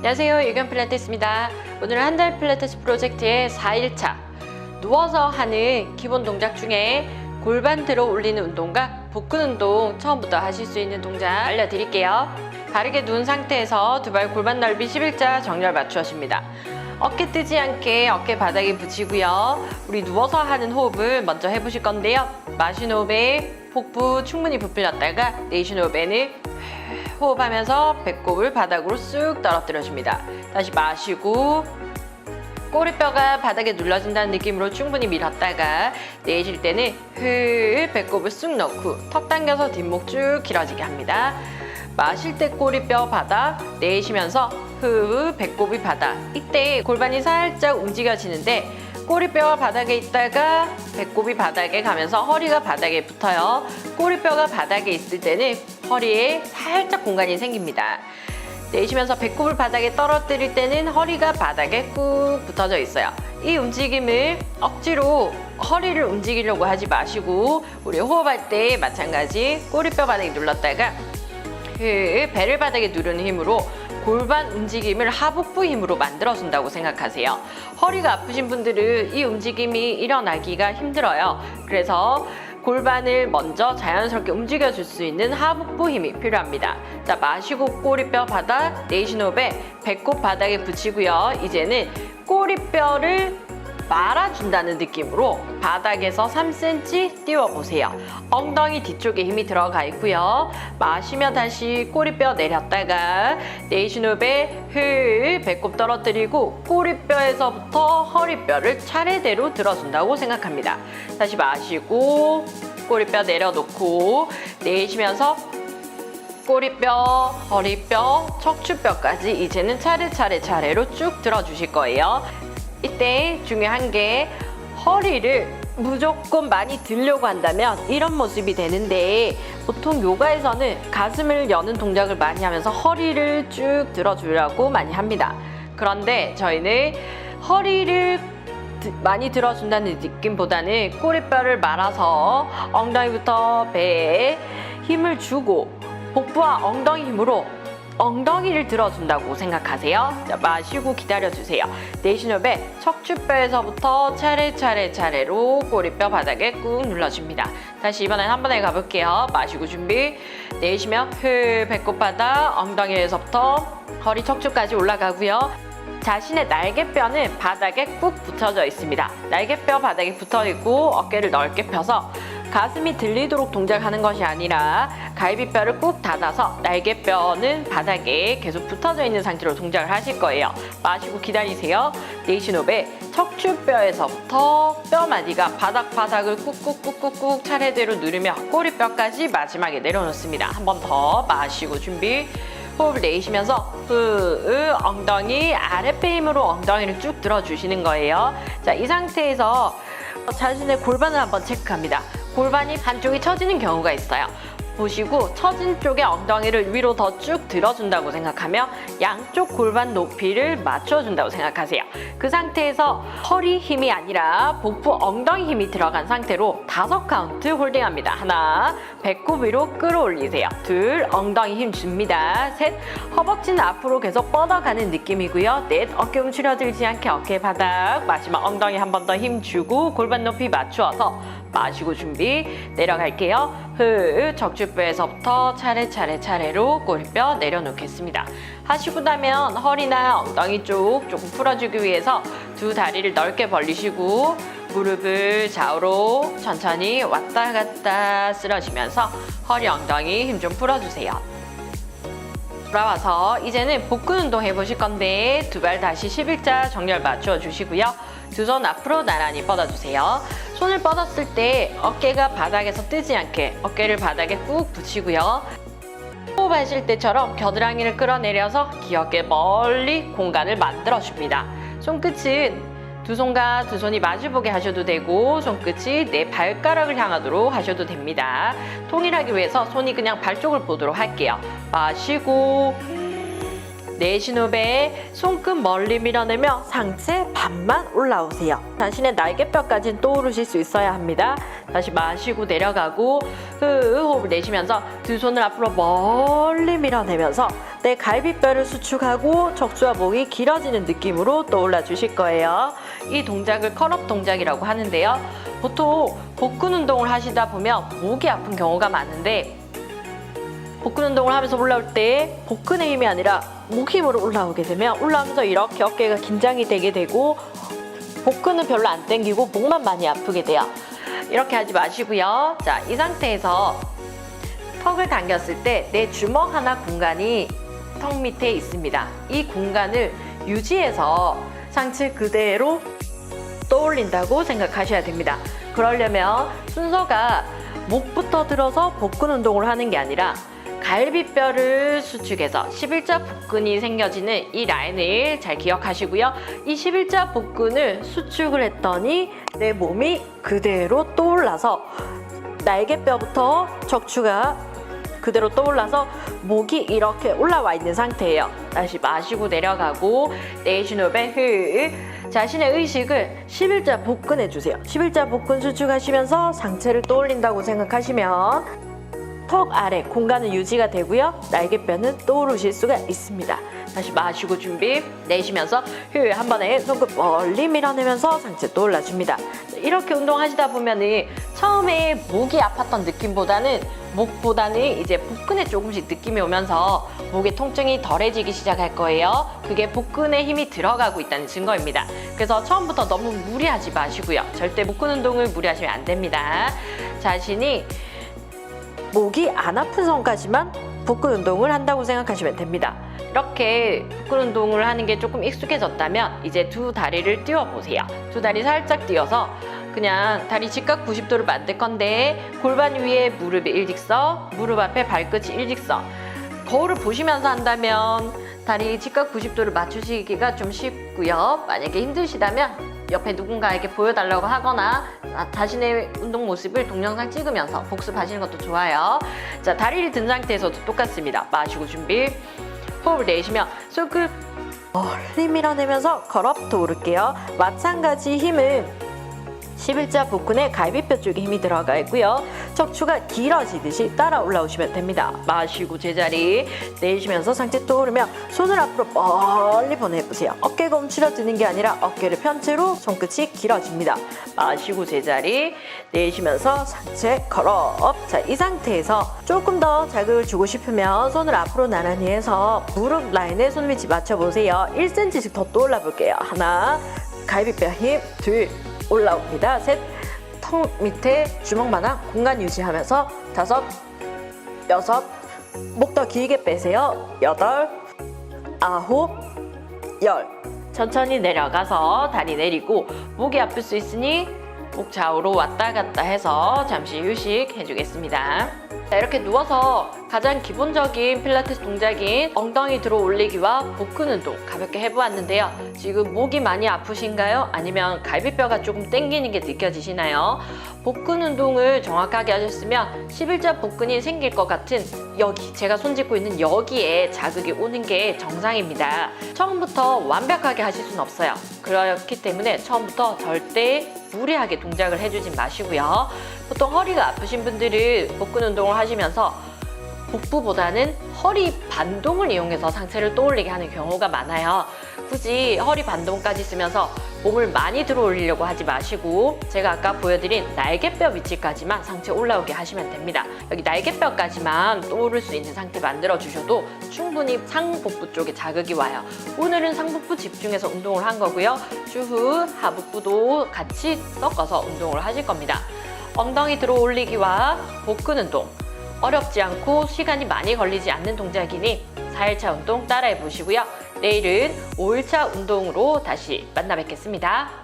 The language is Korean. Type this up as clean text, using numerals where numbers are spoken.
안녕하세요. 유견 필라테스입니다. 오늘은 한 달 필라테스 프로젝트의 4일차 누워서 하는 기본 동작 중에 골반 들어 올리는 운동과 복근 운동 처음부터 하실 수 있는 동작 알려드릴게요. 바르게 누운 상태에서 두 발 골반 넓이 11자 정렬 맞추어줍니다. 어깨 뜨지 않게 어깨 바닥에 붙이고요. 우리 누워서 하는 호흡을 먼저 해보실 건데요. 마시는 호흡에 복부 충분히 부풀렸다가 내쉬는 호흡에는 호흡하면서 배꼽을 바닥으로 쑥 떨어뜨려줍니다. 다시 마시고 꼬리뼈가 바닥에 눌러진다는 느낌으로 충분히 밀었다가 내쉴 때는 배꼽을 쑥 넣고 턱 당겨서 뒷목 쭉 길어지게 합니다. 마실 때 꼬리뼈 바닥, 내쉬면서 배꼽이 바닥. 이때 골반이 살짝 움직여지는데 꼬리뼈가 바닥에 있다가 배꼽이 바닥에 가면서 허리가 바닥에 붙어요. 꼬리뼈가 바닥에 있을 때는 허리에 살짝 공간이 생깁니다. 내쉬면서 배꼽을 바닥에 떨어뜨릴 때는 허리가 바닥에 꾹 붙어져 있어요. 이 움직임을 억지로 허리를 움직이려고 하지 마시고 우리 호흡할 때 마찬가지 꼬리뼈 바닥에 눌렀다가 배를 바닥에 누르는 힘으로 골반 움직임을 하복부 힘으로 만들어준다고 생각하세요. 허리가 아프신 분들은 이 움직임이 일어나기가 힘들어요. 그래서 골반을 먼저 자연스럽게 움직여줄 수 있는 하복부 힘이 필요합니다. 자, 마시고 꼬리뼈 바닥, 내쉬는 호흡에 배꼽 바닥에 붙이고요. 이제는 꼬리뼈를 말아준다는 느낌으로 바닥에서 3cm 띄워보세요. 엉덩이 뒤쪽에 힘이 들어가 있고요. 마시며 다시 꼬리뼈 내렸다가 내쉬는 호흡에 배꼽 떨어뜨리고 꼬리뼈에서부터 허리뼈를 차례대로 들어준다고 생각합니다. 다시 마시고 꼬리뼈 내려놓고 내쉬면서 꼬리뼈, 허리뼈, 척추뼈까지 이제는 차례로 쭉 들어주실 거예요. 이때 중요한 게 허리를 무조건 많이 들려고 한다면 이런 모습이 되는데 보통 요가에서는 가슴을 여는 동작을 많이 하면서 허리를 쭉 들어주려고 많이 합니다. 그런데 저희는 허리를 많이 들어준다는 느낌보다는 꼬리뼈를 말아서 엉덩이부터 배에 힘을 주고 복부와 엉덩이 힘으로 엉덩이를 들어준다고 생각하세요. 자, 마시고 기다려주세요. 내쉬는 호흡에 척추뼈에서부터 차례로 꼬리뼈 바닥에 꾹 눌러줍니다. 다시 이번엔 한 번에 가볼게요. 마시고 준비. 내쉬며 배꼽 바닥, 엉덩이에서부터 허리 척추까지 올라가고요. 자신의 날개뼈는 바닥에 꾹 붙여져 있습니다. 날개뼈 바닥에 붙어있고 어깨를 넓게 펴서 가슴이 들리도록 동작하는 것이 아니라 갈비뼈를 꾹 닫아서 날개뼈는 바닥에 계속 붙어져 있는 상태로 동작을 하실 거예요. 마시고 기다리세요. 내쉬는 호흡에 척추뼈에서부터 뼈마디가 바닥을 꾹꾹 차례대로 누르며 꼬리뼈까지 마지막에 내려놓습니다. 한 번 더 마시고 준비. 호흡을 내쉬면서 엉덩이 아랫배 힘으로 엉덩이를 쭉 들어주시는 거예요. 자, 이 상태에서 자신의 골반을 한번 체크합니다. 골반이 한쪽이 처지는 경우가 있어요. 보시고 처진 쪽에 엉덩이를 위로 더 쭉 들어준다고 생각하며 양쪽 골반 높이를 맞춰준다고 생각하세요. 그 상태에서 허리 힘이 아니라 복부 엉덩이 힘이 들어간 상태로 5카운트 홀딩합니다. 하나, 배꼽 위로 끌어올리세요. 둘, 엉덩이 힘 줍니다. 셋, 허벅지는 앞으로 계속 뻗어가는 느낌이고요. 넷, 어깨 움츠려들지 않게 어깨 바닥. 마지막 엉덩이 한 번 더 힘 주고 골반 높이 맞추어서 마시고 준비. 내려갈게요. 척추뼈에서부터 차례로 꼬리뼈 내려놓겠습니다. 하시고 나면 허리나 엉덩이 쪽 조금 풀어주기 위해서 두 다리를 넓게 벌리시고 무릎을 좌우로 천천히 왔다 갔다 쓸어주면서 허리 엉덩이 힘 좀 풀어주세요. 돌아와서 이제는 복근 운동 해보실 건데 두 발 다시 11자 정렬 맞춰 주시고요. 두 손 앞으로 나란히 뻗어주세요. 손을 뻗었을 때 어깨가 바닥에서 뜨지 않게 어깨를 바닥에 꾹 붙이고요. 호흡하실 때처럼 겨드랑이를 끌어내려서 귀엽게 멀리 공간을 만들어줍니다. 손끝은 두 손과 두 손이 마주보게 하셔도 되고 손끝이 내 발가락을 향하도록 하셔도 됩니다. 통일하기 위해서 손이 그냥 발 쪽을 보도록 할게요. 마시고 내쉬는 호흡에 손끝 멀리 밀어내며 상체 반만 올라오세요. 자신의 날개뼈까지는 떠오르실 수 있어야 합니다. 다시 마시고 내려가고 호흡을 내쉬면서 두 손을 앞으로 멀리 밀어내면서 내 갈비뼈를 수축하고 척추와 목이 길어지는 느낌으로 떠올라 주실 거예요. 이 동작을 컬업 동작이라고 하는데요. 보통 복근 운동을 하시다 보면 목이 아픈 경우가 많은데 복근 운동을 하면서 올라올 때 복근의 힘이 아니라 목 힘으로 올라오게 되면 올라오면서 이렇게 어깨가 긴장이 되게 되고 복근은 별로 안 당기고 목만 많이 아프게 돼요. 이렇게 하지 마시고요. 자, 이 상태에서 턱을 당겼을 때 내 주먹 하나 공간이 턱 밑에 있습니다. 이 공간을 유지해서 상체 그대로 떠올린다고 생각하셔야 됩니다. 그러려면 순서가 목부터 들어서 복근 운동을 하는 게 아니라 갈비뼈를 수축해서 11자 복근이 생겨지는 이 라인을 잘 기억하시고요. 이 11자 복근을 수축을 했더니 내 몸이 그대로 떠올라서 날개뼈부터 척추가 그대로 떠올라서 목이 이렇게 올라와 있는 상태예요. 다시 마시고 내려가고 내쉬는 호흡에 자신의 의식을 11자 복근해 주세요. 11자 복근 수축하시면서 상체를 떠올린다고 생각하시면 턱 아래 공간은 유지가 되고요. 날개뼈는 떠오르실 수가 있습니다. 다시 마시고 준비, 내쉬면서 한 번에 손끝 멀리 밀어내면서 상체 떠올라줍니다. 이렇게 운동하시다 보면은 처음에 목이 아팠던 느낌보다는 목보다는 이제 복근에 조금씩 느낌이 오면서 목의 통증이 덜해지기 시작할 거예요. 그게 복근에 힘이 들어가고 있다는 증거입니다. 그래서 처음부터 너무 무리하지 마시고요. 절대 복근 운동을 무리하시면 안 됩니다. 자신이 목이 안 아픈 선까지만 복근 운동을 한다고 생각하시면 됩니다. 이렇게 복근 운동을 하는 게 조금 익숙해졌다면 이제 두 다리를 띄워보세요. 두 다리 살짝 띄워서 그냥 다리 직각 90도를 만들 건데 골반 위에 무릎이 일직선, 무릎 앞에 발끝이 일직선. 거울을 보시면서 한다면 다리 직각 90도를 맞추시기가 좀 쉽고요. 만약에 힘드시다면 옆에 누군가에게 보여달라고 하거나 자신의 운동 모습을 동영상 찍으면서 복습하시는 것도 좋아요. 자, 다리를 든 상태에서도 똑같습니다. 마시고 준비. 호흡을 내쉬며 손끝 멀리 밀어내면서 걸업도 오를게요. 마찬가지 힘은 11자 복근에 갈비뼈 쪽에 힘이 들어가 있고요. 척추가 길어지듯이 따라 올라오시면 됩니다. 마시고 제자리 내쉬면서 상체 떠오르며 손을 앞으로 멀리 보내보세요. 어깨가 움츠러드는 게 아니라 어깨를 편 채로 손끝이 길어집니다. 마시고 제자리 내쉬면서 상체 걸어. 자, 이 상태에서 조금 더 자극을 주고 싶으면 손을 앞으로 나란히 해서 무릎 라인에 손 위치 맞춰보세요. 1cm씩 더 떠올라 볼게요. 하나, 갈비뼈 힘, 둘, 올라옵니다. 셋, 턱 밑에 주먹만한 공간 유지하면서 다섯, 여섯, 목 더 길게 빼세요. 여덟, 아홉, 열. 천천히 내려가서 다리 내리고 목이 아플 수 있으니 목 좌우로 왔다 갔다 해서 잠시 휴식해 주겠습니다. 자, 이렇게 누워서 가장 기본적인 필라테스 동작인 엉덩이 들어 올리기와 복근 운동 가볍게 해보았는데요. 지금 목이 많이 아프신가요? 아니면 갈비뼈가 조금 당기는 게 느껴지시나요? 복근 운동을 정확하게 하셨으면 11자 복근이 생길 것 같은 여기, 제가 손 짚고 있는 여기에 자극이 오는 게 정상입니다. 처음부터 완벽하게 하실 수는 없어요. 그렇기 때문에 처음부터 절대 무리하게 동작을 해주진 마시고요. 보통 허리가 아프신 분들은 복근 운동을 하시면서 복부보다는 허리 반동을 이용해서 상체를 떠올리게 하는 경우가 많아요. 굳이 허리 반동까지 쓰면서 몸을 많이 들어 올리려고 하지 마시고 제가 아까 보여드린 날개뼈 위치까지만 상체 올라오게 하시면 됩니다. 여기 날개뼈까지만 떠오를 수 있는 상태 만들어 주셔도 충분히 상복부 쪽에 자극이 와요. 오늘은 상복부 집중해서 운동을 한 거고요. 추후 하복부도 같이 섞어서 운동을 하실 겁니다. 엉덩이 들어 올리기와 복근 운동, 어렵지 않고 시간이 많이 걸리지 않는 동작이니 4일차 운동 따라해 보시고요. 내일은 5일차 운동으로 다시 만나 뵙겠습니다.